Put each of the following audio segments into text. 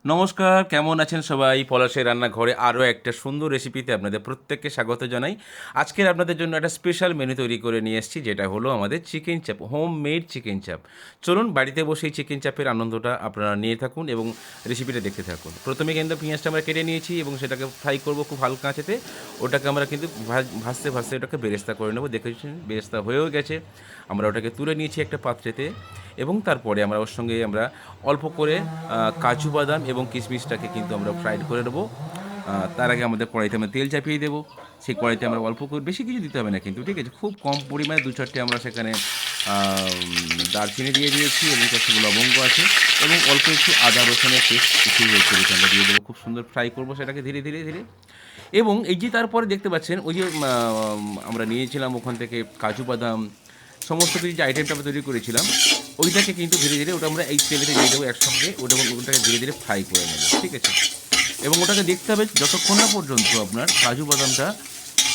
নমস্কার, কেমন আছেন সবাই? পলাশের রান্নাঘরে আরও একটা সুন্দর রেসিপিতে আপনাদের প্রত্যেককে স্বাগত জানাই। আজকের আপনাদের জন্য একটা স্পেশাল মেনু তৈরি করে নিয়ে এসেছি, যেটা হলো আমাদের চিকেন চাপ, হোম মেড চিকেন চাপ। চলুন বাড়িতে বসে এই চিকেন চাপের আনন্দটা আপনারা নিয়ে থাকুন এবং রেসিপিটা দেখতে থাকুন। প্রথমে কিন্তু পেঁয়াজটা আমরা কেটে নিয়েছি এবং সেটাকে ফ্রাই করব খুব হালকা আঁচেতে। ওটাকে আমরা কিন্তু ভাজতে ভাজতে ওটাকে বেরেস্তা করে নেবো। দেখেছেন বেরেস্তা হয়েও গেছে। আমরা ওটাকে তুলে নিয়েছি একটা পাত্রেতে এবং তারপরে আমরা ওর সঙ্গে আমরা অল্প করে কাজু বাদাম এবং কিশমিশটাকে কিন্তু আমরা ফ্রাইড করে নেবো। তার আগে আমাদের কড়াইতে আমরা তেল চাপিয়ে দেবো। সেই কড়াইতে আমরা অল্প করে, বেশি কিছু দিতে হবে না কিন্তু, ঠিক আছে, খুব কম পরিমাণে দু চারটে আমরা সেখানে দারচিনি দিয়ে দিয়েছি এবং তার সঙ্গে লবঙ্গ আছে এবং অল্প একটু আদা রসুনের পেস্ট কিছু আমরা দিয়ে দেবো। খুব সুন্দর ফ্রাই করবো সেটাকে ধীরে ধীরে ধীরে। এবং এই যে তারপরে দেখতে পাচ্ছেন ওই যে আমরা নিয়েছিলাম ওখান থেকে কাজু বাদাম সমস্ত কিছু যে আইটেমটা আমরা তৈরি করেছিলাম, ওইটাকে কিন্তু ধীরে ধীরে ওটা আমরা এই তেলেতে দিয়ে দেবো একসঙ্গে। ওটাকে ধীরে ধীরে ফ্রাই করে নেবো, ঠিক আছে। এবং ওটাকে দেখতে হবে যতক্ষণ না পর্যন্ত আপনার কাজু বাদামটা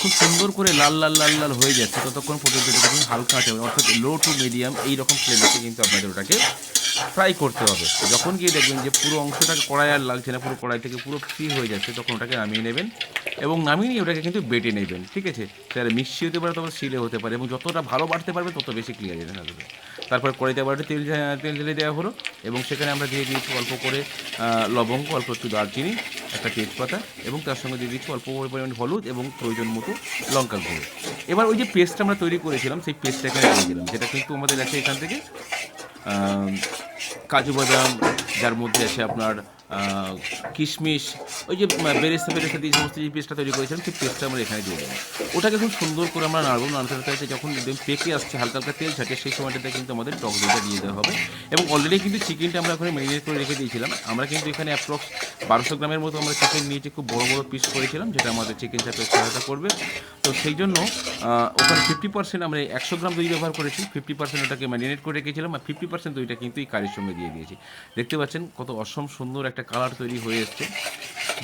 খুব সুন্দর করে লাল লাল লাল লাল হয়ে যাচ্ছে, ততক্ষণ পর্যন্ত এটাকে হালকা আছে অর্থাৎ লো টু মিডিয়াম এই রকম ফ্লেমে কিন্তু আপনাদের ওটাকে ফ্রাই করতে হবে। যখন গিয়ে দেখবেন যে পুরো অংশটাকে কড়াই আর লাগছে না, পুরো কড়াই থেকে পুরো ফ্রি হয়ে যাচ্ছে, তখন ওটাকে নামিয়ে নেবেন এবং নামিয়ে নিয়ে ওটাকে কিন্তু বেটে নেবেন, ঠিক আছে। তাহলে মিক্সি হতে পারে, তখন শিলে হতে পারে, এবং যতটা ভালো বাড়তে পারবে তত বেশি ক্লিয়ার যেতে থাকবে। তারপর কড়াইতে আবার একটু তেল ঢেলে দেওয়া হলো এবং সেখানে আমরা দিয়ে দিয়েছি অল্প করে লবঙ্গ, অল্প একটু দারচিনি, একটা তেজপাতা এবং তার সঙ্গে দিয়ে দিচ্ছি অল্প পরিমাণ হলুদ এবং প্রয়োজন মতো লঙ্কা গুঁড়ো। এবার ওই যে পেস্টটা আমরা তৈরি করেছিলাম সেই পেস্টটা এখানে দিয়ে দিলাম, যেটা কিন্তু আমাদের আছে এখান থেকে কাজু বাদাম, যার মধ্যে আছে আপনার কিশমিশ, ওই যে বেরেস্তা বেরেস্তা দিয়ে সমস্ত যে পেস্টটা তৈরি করেছিলাম সেই পেস্টটা আমরা এখানে দিয়ে দেবো। ওটাকে খুব সুন্দর করে আমরা নাড়বো, নাড়তে নাড়তে যখন একদম পেকে আসছে, হালকা হালকা তেল ছাটে, সেই সময়টাতে কিন্তু আমাদের টক দইটা দিয়ে দেওয়া হবে। এবং অলরেডি কিন্তু চিকেনটা আমরা ওখানে ম্যারিনেট করে রেখে দিয়েছিলাম। আমরা কিন্তু এখানে অ্যাপ্রক্স 1200 গ্রামের মতো আমরা চিকেন নিয়েছি, খুব বড় বড় পিস করেছিলাম, যেটা আমাদের চিকেন চাপে সহায়তা করবে। তো সেই জন্য ওখানে 50% আমরা 100 গ্রাম দই ব্যবহার করেছি, 50% ওটাকে ম্যারিনেট করে রেখেছিলাম, আর 50% দইটা কিন্তু এই কারির সঙ্গে দিয়ে দিয়েছি। দেখতে পাচ্ছেন কত অসম সুন্দর একটা কালার তৈরি হয়ে এসছে।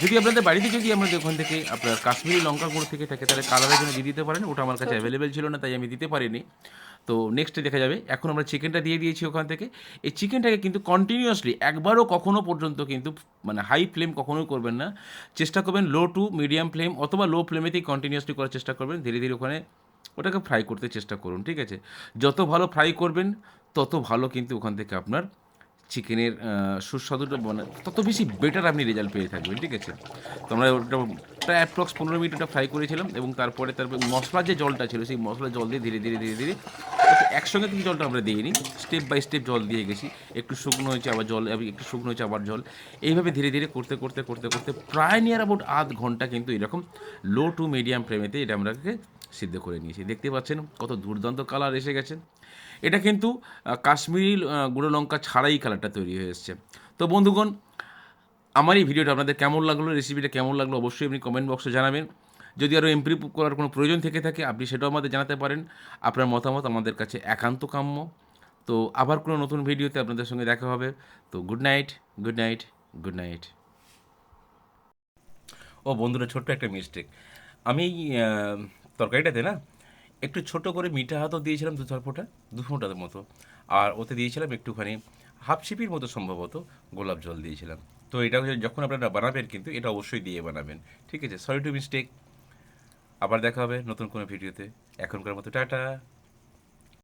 যদি আপনাদের বাড়িতে যদি আমাদের ওখান থেকে আপনার কাশ্মীরি লঙ্কা গুঁড়ো থেকে থাকে, তাহলে কালারের জন্য দিয়ে দিতে পারেন। ওটা আমার কাছে অ্যাভেলেবেল ছিল না, তাই আমি দিতে পারিনি। তো নেক্সটে দেখা যাবে। এখন আমরা চিকেনটা দিয়ে দিয়েছি ওখান থেকে। এই চিকেনটাকে কিন্তু কন্টিনিউয়াসলি একবারও কখনো পর্যন্ত কিন্তু মানে হাই ফ্লেম কখনোই করবেন না। চেষ্টা করবেন লো টু মিডিয়াম ফ্লেম অথবা লো ফ্লেমেতেই কন্টিনিউয়াসলি করার চেষ্টা করবেন। ধীরে ধীরে ওখানে ওটাকে ফ্রাই করতে চেষ্টা করুন, ঠিক আছে। যত ভালো ফ্রাই করবেন তত ভালো কিন্তু ওখান থেকে আপনার চিকেনের সুস্বাদুটা মানে তত বেশি বেটার আপনি রেজাল্ট পেয়ে থাকবেন, ঠিক আছে। তো আমরা ওটা প্রায় অ্যাপ্রক্স 15 মিনিট ওটা ফ্রাই করেছিলাম এবং তারপরে মশলার যে জলটা ছিল সেই মশলার জল দিয়ে ধীরে ধীরে ধীরে ধীরে একসঙ্গে কিন্তু জলটা আমরা দিইনি, স্টেপ বাই স্টেপ জল দিয়ে গেছি। একটু শুকনো হয়েছে আবার জল, একটু শুকনো হয়েছে আবার জল, এইভাবে ধীরে ধীরে করতে করতে করতে করতে প্রায় নিয়ার অ্যাবাউট আধ ঘন্টা কিন্তু এরকম লো টু মিডিয়াম ফ্লেমেতে এটা আমরাকে সিদ্ধ করে নিয়েছি। দেখতে পাচ্ছেন কত দুর্দান্ত কালার এসে গেছে। এটা কিন্তু কাশ্মীরি গুঁড়ো লঙ্কা ছাড়াই কালারটা তৈরি হয়ে এসছে। তো বন্ধুগণ, আমার এই ভিডিওটা আপনাদের কেমন লাগলো, রেসিপিটা কেমন লাগলো, অবশ্যই আপনি কমেন্ট বক্সে জানাবেন। যদি আরও ইমপ্রুভ করার কোনো প্রয়োজন থেকে থাকে আপনি সেটাও আমাদের জানাতে পারেন। আপনার মতামত আমাদের কাছে একান্ত কাম্য। তো আবার কোনো নতুন ভিডিওতে আপনাদের সঙ্গে দেখা হবে। তো good night, good night, good night. ও বন্ধুরা, ছোট্ট একটা মিস্টেক। আমি তরকারিটাতে না একটু ছোট করে মিঠা হাতও দিয়েছিলাম, দু ফোঁটার মতো। আর ওতে দিয়েছিলাম একটুখানি হাফ সিপির মতো সম্ভবত গোলাপ জল দিয়েছিলাম। তো এটা যখন আপনারা বানাবেন কিন্তু এটা অবশ্যই দিয়ে বানাবেন, ঠিক আছে। Sorry to mistake. আবার দেখা হবে নতুন কোনো ভিডিওতে। এখনকার মতো টাটা।